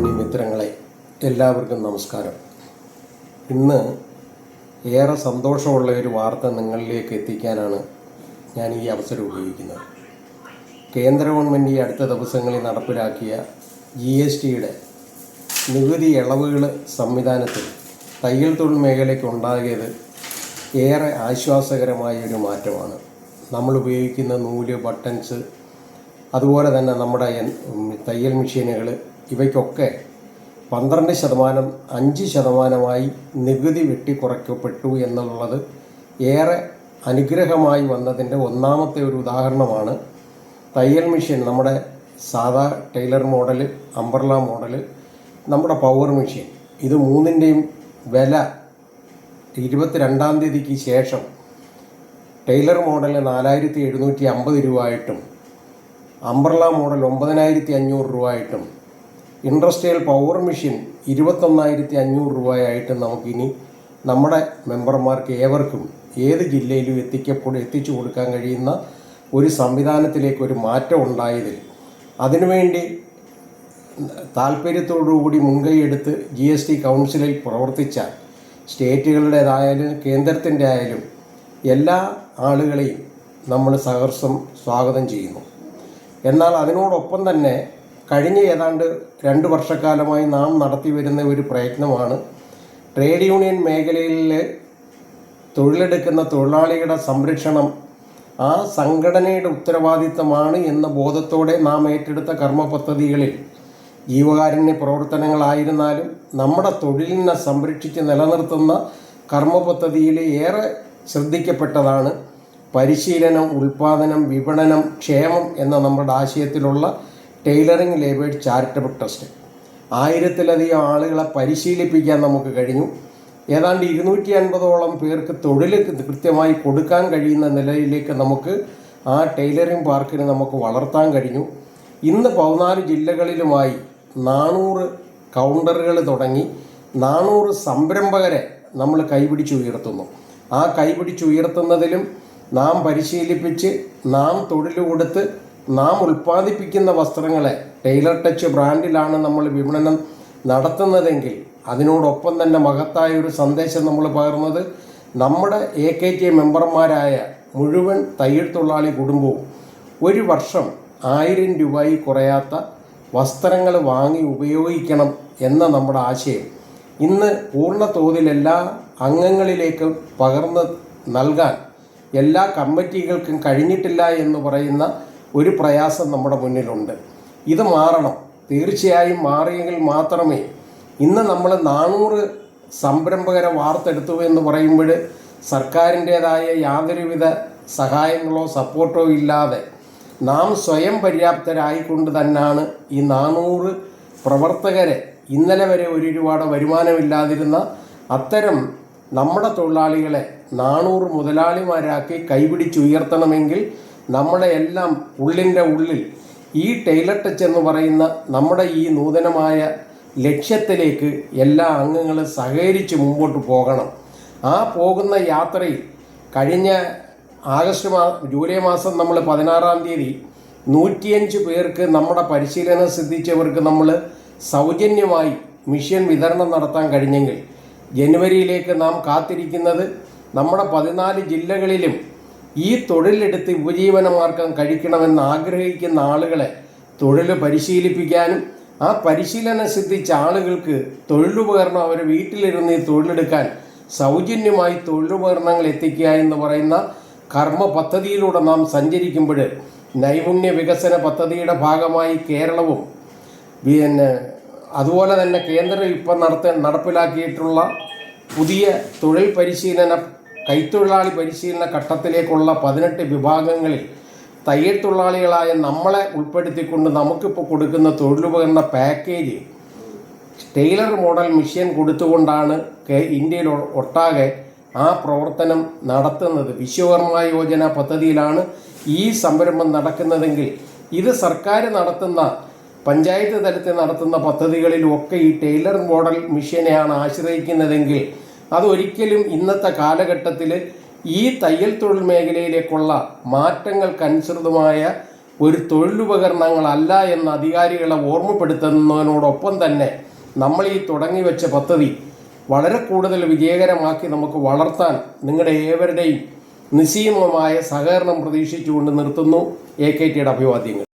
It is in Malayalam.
മാന്യമിത്രങ്ങളെ, എല്ലാവർക്കും നമസ്കാരം. ഇന്ന് ഏറെ സന്തോഷമുള്ള ഒരു വാർത്ത നിങ്ങളിലേക്ക് എത്തിക്കാനാണ് ഞാൻ ഈ അവസരം ഉപയോഗിക്കുന്നത്. കേന്ദ്ര ഗവൺമെൻറ് ഈ അടുത്ത ദിവസങ്ങളിൽ നടപ്പിലാക്കിയ GSTയുടെ നികുതി ഇളവുകൾ സംവിധാനത്തിൽ തയ്യൽ തൊഴിൽ മേഖലയ്ക്ക് ഉണ്ടാകിയത് ഏറെ ആശ്വാസകരമായ ഒരു മാറ്റമാണ്. നമ്മൾ ഉപയോഗിക്കുന്ന നൂല്, ബട്ടൺസ്, അതുപോലെ തന്നെ നമ്മുടെ തയ്യൽ മെഷീനുകൾ, ഇവയ്ക്കൊക്കെ 12% 5% നികുതി വെട്ടിക്കുറയ്ക്കപ്പെട്ടു എന്നുള്ളത് ഏറെ അനുഗ്രഹമായി വന്നതിൻ്റെ ഒന്നാമത്തെ ഒരു ഉദാഹരണമാണ്. തയ്യൽ മെഷീൻ, നമ്മുടെ സാധാ ടൈലർ മോഡൽ, അംബ്രല മോഡൽ, നമ്മുടെ പവർ മെഷീൻ, ഇത് മൂന്നിൻ്റെയും വില 22-ാം തീയതിക്ക് ശേഷം ടൈലർ മോഡൽ 4750 രൂപയായിട്ടും അംബ്രല മോഡൽ 9500 രൂപയായിട്ടും ഇൻഡസ്ട്രിയൽ പവർ മെഷീൻ 21500 രൂപയായിട്ടും നമുക്കിനി നമ്മുടെ മെമ്പർമാർക്ക് ഏവർക്കും ഏത് ജില്ലയിലും എത്തിച്ചു കൊടുക്കാൻ കഴിയുന്ന ഒരു സംവിധാനത്തിലേക്ക് ഒരു മാറ്റം ഉണ്ടായതിൽ അതിനുവേണ്ടി താല്പര്യത്തോടുകൂടി മുൻകൈയെടുത്ത് GST കൗൺസിലിൽ പ്രവർത്തിച്ച സ്റ്റേറ്റുകളുടേതായാലും കേന്ദ്രത്തിൻ്റെ ആയാലും എല്ലാ ആളുകളെയും നമ്മൾ സഹർഷം സ്വാഗതം ചെയ്യുന്നു. എന്നാൽ അതിനോടൊപ്പം തന്നെ കഴിഞ്ഞ ഏതാണ്ട് 2 വർഷക്കാലമായി നാം നടത്തി വരുന്ന ഒരു പ്രയത്നമാണ് ട്രേഡ് യൂണിയൻ മേഖലയിൽ തൊഴിലെടുക്കുന്ന തൊഴിലാളികളുടെ സംരക്ഷണം ആ സംഘടനയുടെ ഉത്തരവാദിത്തമാണ് എന്ന ബോധത്തോടെ നാം ഏറ്റെടുത്ത കർമ്മ പദ്ധതികളിൽ ജീവകാരുണ്യ പ്രവർത്തനങ്ങളായിരുന്നാലും നമ്മുടെ തൊഴിലിനെ സംരക്ഷിച്ച് നിലനിർത്തുന്ന കർമ്മ പദ്ധതിയിൽ ഏറെ ശ്രദ്ധിക്കപ്പെട്ടതാണ് പരിശീലനം, ഉൽപ്പാദനം, വിപണനം, ക്ഷേമം എന്ന നമ്മുടെ ആശയത്തിലുള്ള ടൈലറിംഗ് ലേബേഴ്സ് ചാരിറ്റബിൾ ട്രസ്റ്റ്. 1000-ലധികം ആളുകളെ പരിശീലിപ്പിക്കാൻ നമുക്ക് കഴിഞ്ഞു. ഏതാണ്ട് 250ഓളം പേർക്ക് തൊഴിൽ കൃത്യമായി കൊടുക്കാൻ കഴിയുന്ന നിലയിലേക്ക് നമുക്ക് ആ ടൈലറിംഗ് പാർക്കിന് നമുക്ക് വളർത്താൻ കഴിഞ്ഞു. ഇന്ന് 14 ജില്ലകളിലുമായി 400 കൗണ്ടറുകൾ തുടങ്ങി 400 സംരംഭകരെ നമ്മൾ കൈപിടിച്ചുയർത്തുന്നു. ആ കൈപിടിച്ചുയർത്തുന്നതിലും നാം പരിശീലിപ്പിച്ച്, നാം തൊഴിൽ കൊടുത്ത്, നാം ഉൽപ്പാദിപ്പിക്കുന്ന വസ്ത്രങ്ങളെ ടൈലർ ടച്ച് ബ്രാൻഡിലാണ് നമ്മൾ വിപണനം നടത്തുന്നതെങ്കിൽ അതിനോടൊപ്പം തന്നെ മഹത്തായ ഒരു സന്ദേശം നമ്മൾ പകർന്നത് നമ്മുടെ AKT മെമ്പർമാരായ മുഴുവൻ തയ്യൽ തൊഴിലാളി കുടുംബവും ഒരു വർഷം 1000 രൂപയിൽ കുറയാത്ത വസ്ത്രങ്ങൾ വാങ്ങി ഉപയോഗിക്കണം എന്ന നമ്മുടെ ആശയം ഇന്ന് പൂർണ്ണ തോതിൽ എല്ലാ അംഗങ്ങളിലേക്കും പകർന്ന് നൽകാൻ എല്ലാ കമ്മിറ്റികൾക്കും കഴിഞ്ഞിട്ടില്ല എന്ന് പറയുന്ന ഒരു പ്രയാസം നമ്മുടെ മുന്നിലുണ്ട്. ഇത് മാറണം. തീർച്ചയായും മാറിയെങ്കിൽ മാത്രമേ ഇന്ന് നമ്മൾ 400 സംരംഭകരെ വാർത്തെടുത്തു എന്ന് പറയുമ്പോൾ സർക്കാരിൻ്റേതായ യാതൊരുവിധ സഹായങ്ങളോ സപ്പോർട്ടോ ഇല്ലാതെ നാം സ്വയം പര്യാപ്തരായിക്കൊണ്ട് തന്നെയാണ് ഈ 400 പ്രവർത്തകരെ, ഇന്നലെ വരെ 1 രൂപയുടെ വരുമാനമില്ലാതിരുന്ന അത്തരം നമ്മുടെ തൊഴിലാളികളെ 400 മുതലാളിമാരാക്കി കൈപിടിച്ചുയർത്തണമെങ്കിൽ നമ്മുടെ എല്ലാം ഉള്ളിൻ്റെ ഉള്ളിൽ ഈ ടൈലർ ടച്ച് എന്ന് പറയുന്ന നമ്മുടെ ഈ നൂതനമായ ലക്ഷ്യത്തിലേക്ക് എല്ലാ അംഗങ്ങളും സഹകരിച്ച് മുമ്പോട്ട് പോകണം. ആ പോകുന്ന യാത്രയിൽ കഴിഞ്ഞ ജൂലൈ മാസം നമ്മൾ 16-ാം തീയതി 105 പേർക്ക് നമ്മുടെ പരിശീലനം സിദ്ധിച്ചവർക്ക് നമ്മൾ സൗജന്യമായി മിഷൻ വിതരണം നടത്താൻ കഴിഞ്ഞെങ്കിൽ ജനുവരിയിലേക്ക് നാം കാത്തിരിക്കുന്നത് നമ്മുടെ 14 ജില്ലകളിലും ഈ തൊഴിലെടുത്ത് ഉപജീവനമാർഗം കഴിക്കണമെന്ന് ആഗ്രഹിക്കുന്ന ആളുകളെ തൊഴിൽ പരിശീലിപ്പിക്കാനും ആ പരിശീലനം സിദ്ധിച്ച ആളുകൾക്ക് തൊഴിലുപകരണം അവർ വീട്ടിലിരുന്ന് തൊഴിലെടുക്കാൻ സൗജന്യമായി തൊഴിലുപകരണങ്ങൾ എത്തിക്കുക എന്ന് പറയുന്ന കർമ്മ പദ്ധതിയിലൂടെ നാം സഞ്ചരിക്കുമ്പോൾ നൈപുണ്യ വികസന പദ്ധതിയുടെ ഭാഗമായി കേരളവും അതുപോലെ തന്നെ കേന്ദ്രം ഇപ്പം നടപ്പിലാക്കിയിട്ടുള്ള പുതിയ തൊഴിൽ പരിശീലന കൈത്തൊഴിലാളി പരിശീലന ഘട്ടത്തിലേക്കുള്ള 18 വിഭാഗങ്ങളിൽ തയ്യൽ തൊഴിലാളികളായ നമ്മളെ ഉൾപ്പെടുത്തിക്കൊണ്ട് നമുക്കിപ്പോൾ കൊടുക്കുന്ന തൊഴിലുപകരണ പാക്കേജ് ടൈലർ മോഡൽ മെഷീൻ കൊടുത്തുകൊണ്ടാണ് ഇന്ത്യയിൽ ഒട്ടാകെ ആ പ്രവർത്തനം നടത്തുന്നത്. വിശ്വകർമ്മ യോജന പദ്ധതിയിലാണ് ഈ സംരംഭം നടക്കുന്നതെങ്കിൽ ഇത് സർക്കാർ നടത്തുന്ന പഞ്ചായത്ത് തലത്തിൽ നടത്തുന്ന പദ്ധതികളിലുമൊക്കെ ഈ ടൈലർ മോഡൽ മെഷീനെയാണ് ആശ്രയിക്കുന്നതെങ്കിൽ അതൊരിക്കലും ഇന്നത്തെ കാലഘട്ടത്തിൽ ഈ തയ്യൽ തൊഴിൽ മേഖലയിലേക്കുള്ള മാറ്റങ്ങൾക്കനുസൃതമായ ഒരു തൊഴിലുപകരണങ്ങളല്ല എന്ന് അധികാരികളെ ഓർമ്മപ്പെടുത്തുന്നതിനോടൊപ്പം തന്നെ നമ്മൾ ഈ തുടങ്ങി വെച്ച പദ്ധതി വളരെ കൂടുതൽ വിജയകരമാക്കി നമുക്ക് വളർത്താൻ നിങ്ങളുടെ ഏവരുടെയും നിസ്സീമമായ സഹകരണം പ്രതീക്ഷിച്ചുകൊണ്ട് നിർത്തുന്നു. AKTയുടെ അഭിവാദ്യങ്ങൾ.